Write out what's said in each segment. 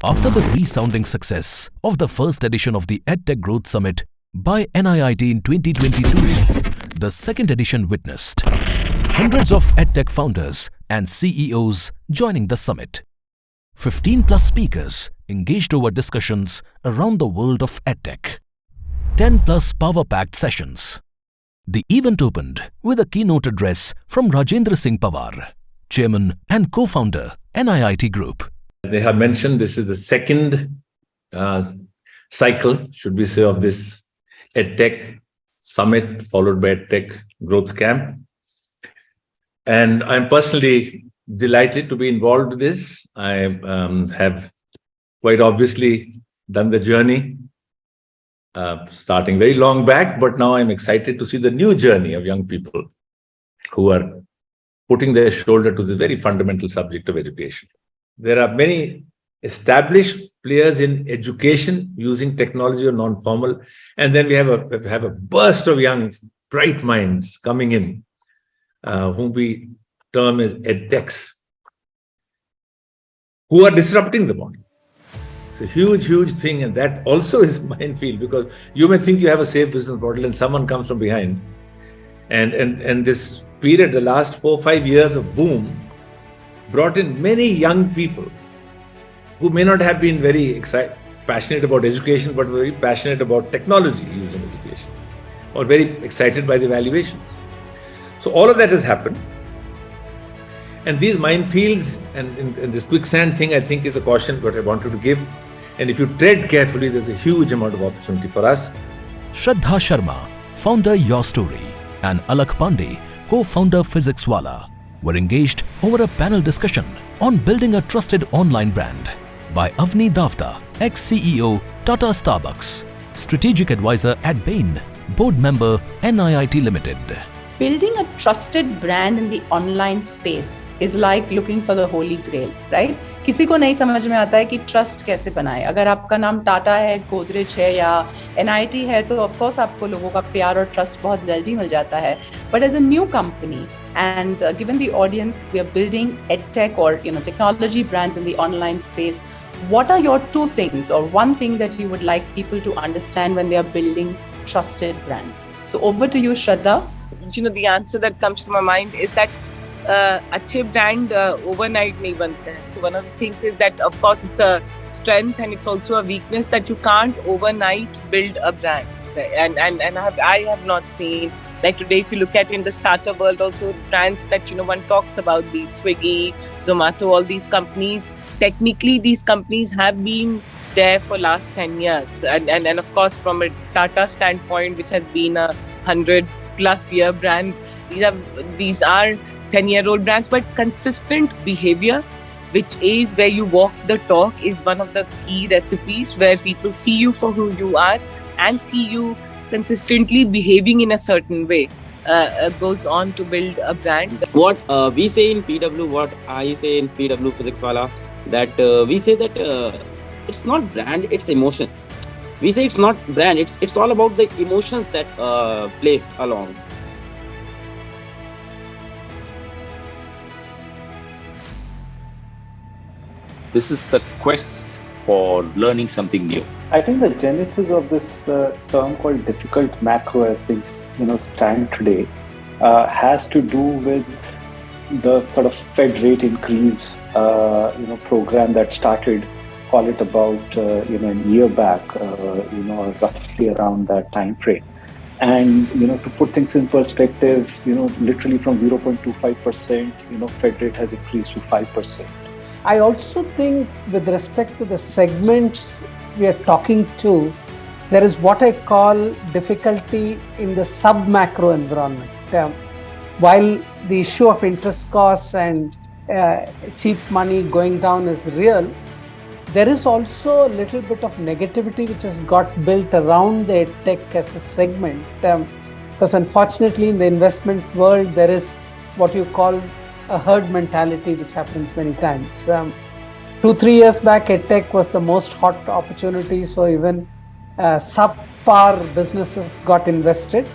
After the resounding success of the first edition of the EdTech Growth Summit by NIIT in 2022, the second edition witnessed hundreds of EdTech founders and CEOs joining the summit. 15 plus speakers engaged over discussions around the world of EdTech. 10 plus power-packed sessions. The event opened with a keynote address from Rajendra Singh Pawar, Chairman and co-founder, NIIT Group. They have mentioned this is the second cycle, should we say, of this EdTech Summit followed by EdTech Growth Camp. And I'm personally delighted to be involved with this. I have quite obviously done the journey, starting very long back, but now I'm excited to see the new journey of young people who are putting their shoulder to the very fundamental subject of education. There are many established players in education using technology or non-formal, and then we have a burst of young, bright minds coming in, whom we term as EdTechs, who are disrupting the model. It's a huge, huge thing, and that also is minefield, because you may think you have a safe business model and someone comes from behind. And this period, the last 4-5 years of boom, brought in many young people who may not have been very passionate about education, but very passionate about technology use in education, or very excited by the valuations. So all of that has happened. And these minefields and this quicksand thing, I think, is a caution what I wanted to give. And if you tread carefully, there's a huge amount of opportunity for us. Shraddha Sharma, founder Your Story, and Alakh Pandey, co-founder PhysicsWala, were engaged over a panel discussion on building a trusted online brand by Avni Davda, ex-CEO, Tata Starbucks, strategic advisor at Bain, board member, NIIT Limited. Building a trusted brand in the online space is like looking for the holy grail, right? किसी को नहीं समझ में आता है कि trust कैसे बनाए. अगर आपका नाम टाटा है, गोदरेज है या NIT है, तो ऑफ कोर्स आपको लोगों का प्यार और ट्रस्ट बहुत जल्दी मिल जाता है. But as a new company, and given the audience, we are building EdTech or technology brands in the online space. What are your two things or one thing that you would like people to understand when they are building trusted brands? So over to you, Shraddha. The answer that comes to my mind is that अच्छे brand overnight नहीं बनते हैं. So one of the things is that, of course, it's a strength and it's also a weakness that you can't overnight build a brand. And I have not seen, like today, if you look at in the startup world, also brands that one talks about, the Swiggy, Zomato, all these companies. Technically, these companies have been there for last 10 years, and of course, from a Tata standpoint, which has been a 100+ year brand, these are 10-year-old brands, but consistent behavior, which is where you walk the talk, is one of the key recipes where people see you for who you are and see you consistently behaving in a certain way. Goes on to build a brand. What we say in PW, what I say in PW PhysicsWala, that we say that it's not brand, it's emotion. We say it's not brand, it's all about the emotions that play along. This is the quest for learning something new. I think the genesis of this term called difficult macro, as things stand today, has to do with the sort of Fed rate increase program that started, call it about a year back, roughly around that time frame. And to put things in perspective, literally from 0.25%, Fed rate has increased to 5%. I also think with respect to the segments we are talking to, there is what I call difficulty in the sub-macro environment. While the issue of interest costs and cheap money going down is real, there is also a little bit of negativity which has got built around the EdTech as a segment. Because unfortunately in the investment world, there is what you call a herd mentality, which happens many times. 2-3 years back, EdTech was the most hot opportunity, so even subpar businesses got invested.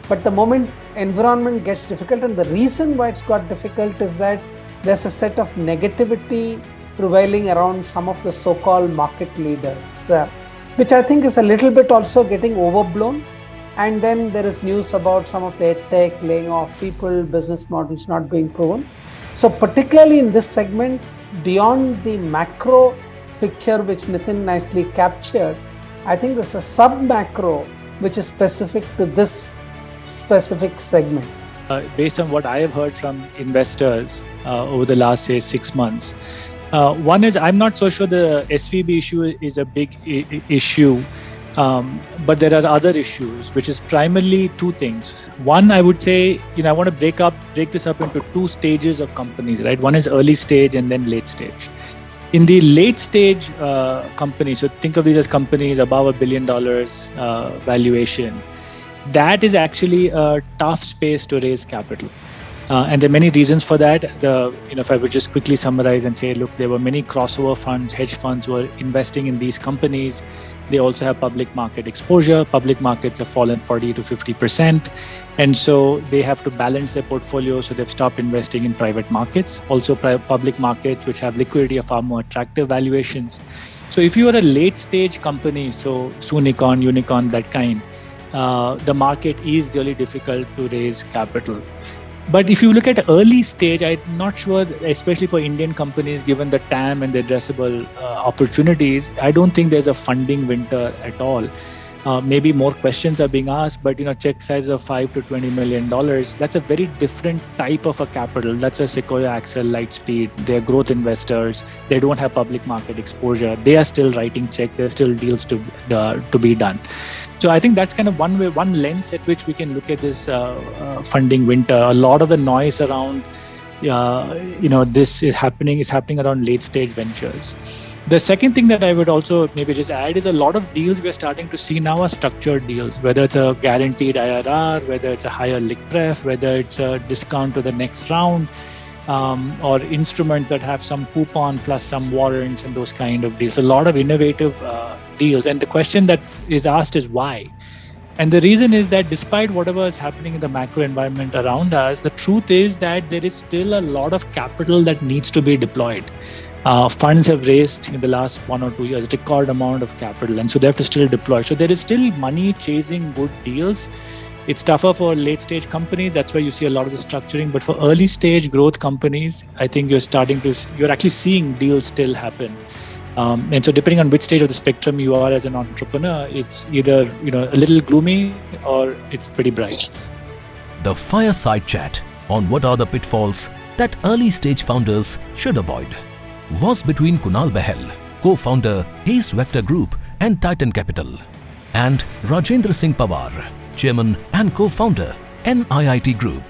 But the moment environment gets difficult, and the reason why it's got difficult is that there's a set of negativity prevailing around some of the so-called market leaders, which I think is a little bit also getting overblown. And then there is news about some of the EdTech laying off people, business models not being proven. So particularly in this segment, beyond the macro picture which Nitin nicely captured, I think there's a sub-macro which is specific to this specific segment. Based on what I have heard from investors over the last, say, 6 months, one is I'm not so sure the SVB issue is a big issue, but there are other issues, which is primarily two things. One, I would say, I want to break this up into two stages of companies, right? One is early stage and then late stage. In the late stage companies, so think of these as companies above $1 billion valuation, that is actually a tough space to raise capital. And there are many reasons for that. If I would just quickly summarize and say, look, there were many crossover funds, hedge funds who were investing in these companies. They also have public market exposure. Public markets have fallen 40 to 50%. And so they have to balance their portfolio. So they've stopped investing in private markets. Also public markets, which have liquidity, are far more attractive valuations. So if you are a late stage company, so Soonicorn, Unicorn, that kind, the market is really difficult to raise capital. But if you look at early stage, I'm not sure, especially for Indian companies, given the TAM and the addressable opportunities, I don't think there's a funding winter at all. Maybe more questions are being asked, but check size of $5 to $20 million, that's a very different type of a capital. That's a Sequoia, Axel, Lightspeed. They're growth investors. They don't have public market exposure. They are still writing checks. There are still deals to be done. So I think that's kind of one lens at which we can look at this funding winter. A lot of the noise around this is happening around late stage ventures. The second thing that I would also maybe just add is a lot of deals we're starting to see now are structured deals, whether it's a guaranteed IRR, whether it's a higher lick pref, whether it's a discount to the next round, or instruments that have some coupon plus some warrants and those kind of deals. A lot of innovative deals. And the question that is asked is why? And the reason is that despite whatever is happening in the macro environment around us, the truth is that there is still a lot of capital that needs to be deployed. Funds have raised in the last 1 or 2 years a record amount of capital, and so they have to still deploy. So there is still money chasing good deals. It's tougher for late stage companies. That's why you see a lot of the structuring. But for early stage growth companies, I think you're actually seeing deals still happen. And so depending on which stage of the spectrum you are as an entrepreneur, it's either a little gloomy or it's pretty bright. The fireside chat on what are the pitfalls that early stage founders should avoid was between Kunal Bahel, co-founder Ace Vector Group and Titan Capital, and Rajendra Singh Pawar, chairman and co-founder NIIT Group.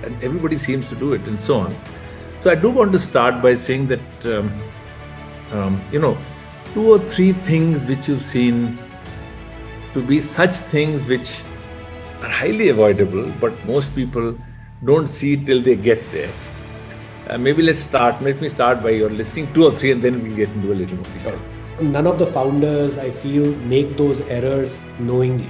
And everybody seems to do it and so on. So I do want to start by saying that 2 or 3 things which you've seen to be such things which are highly avoidable, but most people don't see till they get there. Maybe let me start by your listing 2 or 3 and then we'll get into a little more. Sure. None of the founders, I feel, make those errors knowingly.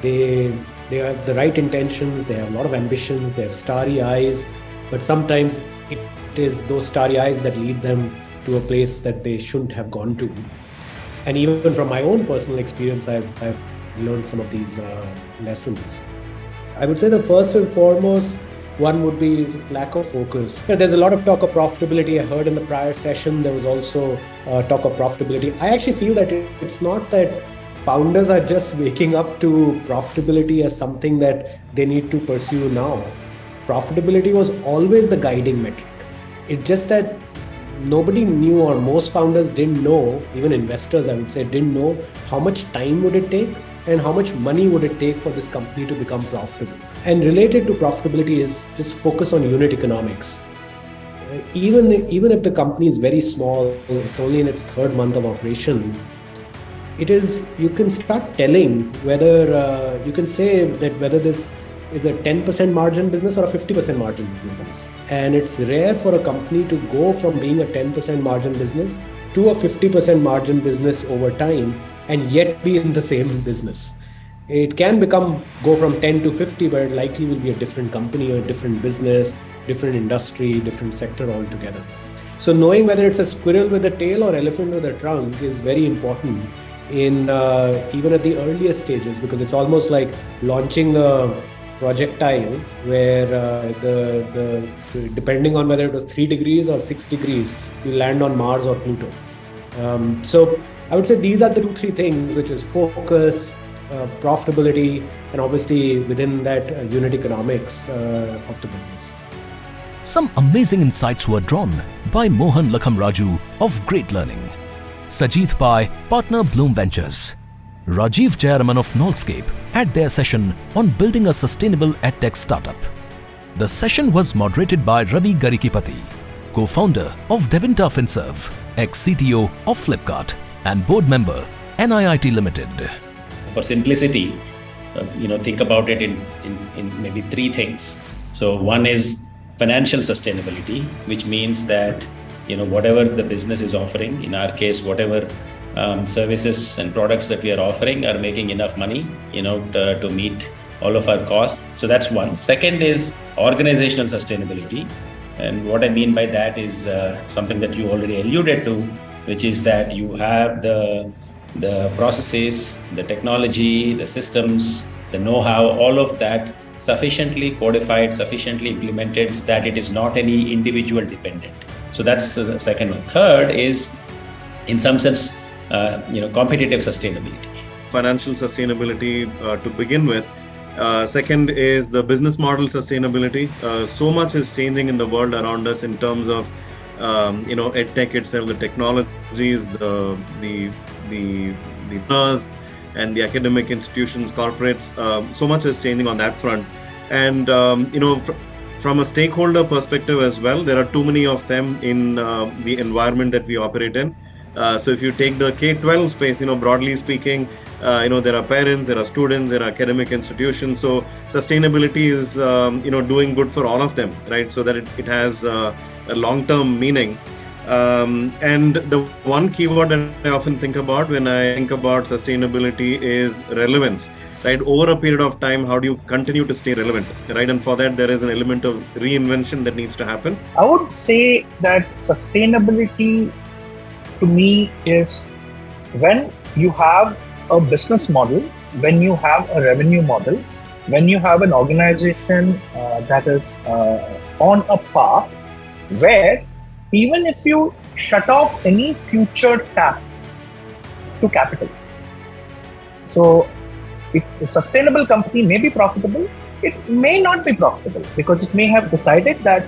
They have the right intentions, they have a lot of ambitions, they have starry eyes, but sometimes it is those starry eyes that lead them to a place that they shouldn't have gone to. And even from my own personal experience, I've learned some of these lessons. I would say the first and foremost one would be just lack of focus. There's a lot of talk of profitability. I heard in the prior session, there was also talk of profitability. I actually feel that it's not that founders are just waking up to profitability as something that they need to pursue now. Profitability was always the guiding metric. It's just that nobody knew, or most founders didn't know, even investors, I would say, didn't know how much time would it take and how much money would it take for this company to become profitable. And related to profitability is just focus on unit economics. Even if the company is very small, it's only in its 3rd month of operation, you can start telling whether, you can say that whether this is a 10% margin business or a 50% margin business. And it's rare for a company to go from being a 10% margin business to a 50% margin business over time and yet be in the same business. It can go from 10 to 50, but it likely will be a different company or a different business, different industry, different sector altogether. So knowing whether it's a squirrel with a tail or elephant with a trunk is very important in even at the earliest stages, because it's almost like launching a projectile where the depending on whether it was 3 degrees or 6 degrees, you land on Mars or Pluto. So I would say these are the 2-3 things, which is focus, profitability, and obviously within that unit economics of the business. Some amazing insights were drawn by Mohan Lakhamraju of Great Learning, Sajith Pai, partner Bloom Ventures, Rajiv Jayaraman of Nolscape at their session on building a sustainable EdTech startup. The session was moderated by Ravi Garikipati, co-founder of Devinta Finserv, ex-CTO of Flipkart, and board member, NIIT Limited. For simplicity, think about it in maybe 3 things. So one is financial sustainability, which means that whatever the business is offering, in our case, whatever services and products that we are offering are making enough money, to meet all of our costs. So that's one. Second is organizational sustainability. And what I mean by that is something that you already alluded to, which is that you have the processes, the technology, the systems, the know-how, all of that sufficiently codified, sufficiently implemented that it is not any individual dependent. So that's the second one. Third is, in some sense, competitive sustainability. Financial sustainability to begin with. Second is the business model sustainability. So much is changing in the world around us in terms of EdTech itself, the technologies, the partners and the academic institutions, corporates. So much is changing on that front. And from a stakeholder perspective as well, there are too many of them in the environment that we operate in. So if you take the K-12 space, broadly speaking, there are parents, there are students, there are academic institutions. So sustainability is, doing good for all of them, right? So that it has a long-term meaning. And the one keyword that I often think about when I think about sustainability is relevance, right? Over a period of time, how do you continue to stay relevant, right? And for that, there is an element of reinvention that needs to happen. I would say that sustainability to me is when you have a business model, when you have a revenue model, when you have an organization that is on a path where even if you shut off any future tap to capital, so a sustainable company may be profitable, it may not be profitable because it may have decided that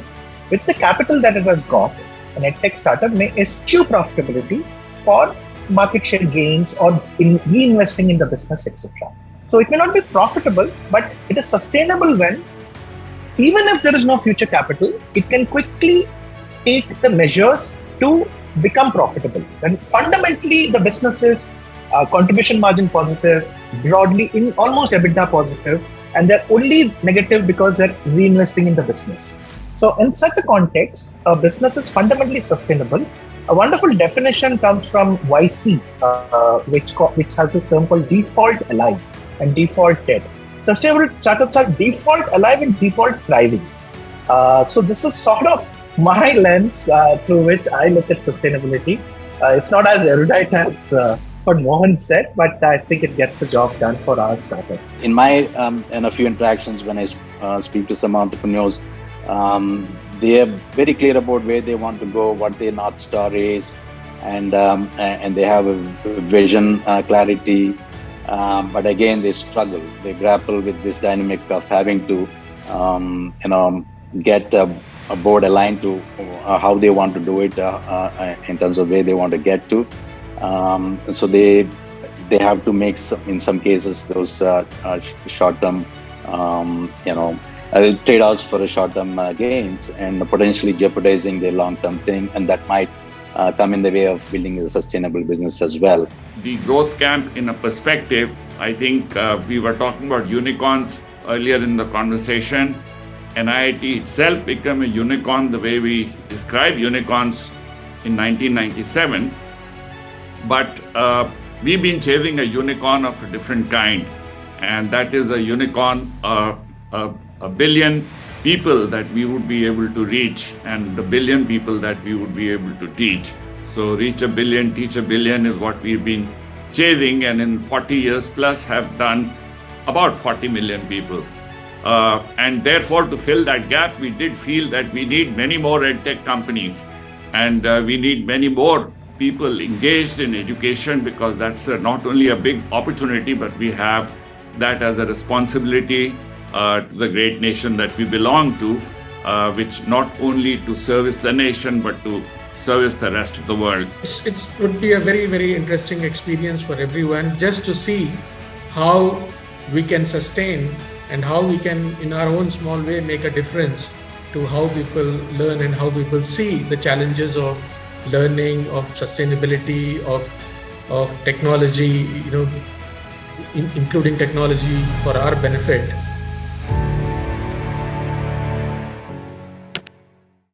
with the capital that it has got, an EdTech startup may eschew profitability for market share gains or in reinvesting in the business, etc. So it may not be profitable, but it is sustainable when, even if there is no future capital, it can quickly take the measures to become profitable. And fundamentally, the business is contribution margin positive, broadly in almost EBITDA positive, and they're only negative because they're reinvesting in the business. So in such a context, a business is fundamentally sustainable. A wonderful definition comes from YC, which has this term called default alive and default dead. Sustainable startups are default alive and default thriving. So this is sort of my lens through which I look at sustainability. It's not as erudite as what Mohan said, but I think it gets the job done for our startups. In my in a few interactions when I speak to some entrepreneurs, they are very clear about where they want to go, what their North Star is, and they have a vision, clarity. But again, they struggle. They grapple with this dynamic of having to, get a board aligned to how they want to do it in terms of where they want to get to. So they have to make in some cases those short-term, trade-offs for short-term gains and potentially jeopardizing their long-term thing, and that might come in the way of building a sustainable business as well. The growth camp in a perspective, I think we were talking about unicorns earlier in the conversation. NIIT itself became a unicorn the way we describe unicorns in 1997. But we've been chasing a unicorn of a different kind, and that is a unicorn, $1 billion people that we would be able to reach and the billion people that we would be able to teach. So reach a billion, teach a billion is what we've been chasing, and in 40 years plus have done about 40 million people. And therefore, to fill that gap, we did feel that we need many more EdTech companies, and we need many more people engaged in education, because that's not only a big opportunity, but we have that as a responsibility to the great nation that we belong to, which not only to service the nation, but to service the rest of the world. It would be a very, very interesting experience for everyone, just to see how we can sustain and how we can, in our own small way, make a difference to how people learn and how people see the challenges of learning, of sustainability, of technology, including technology for our benefit.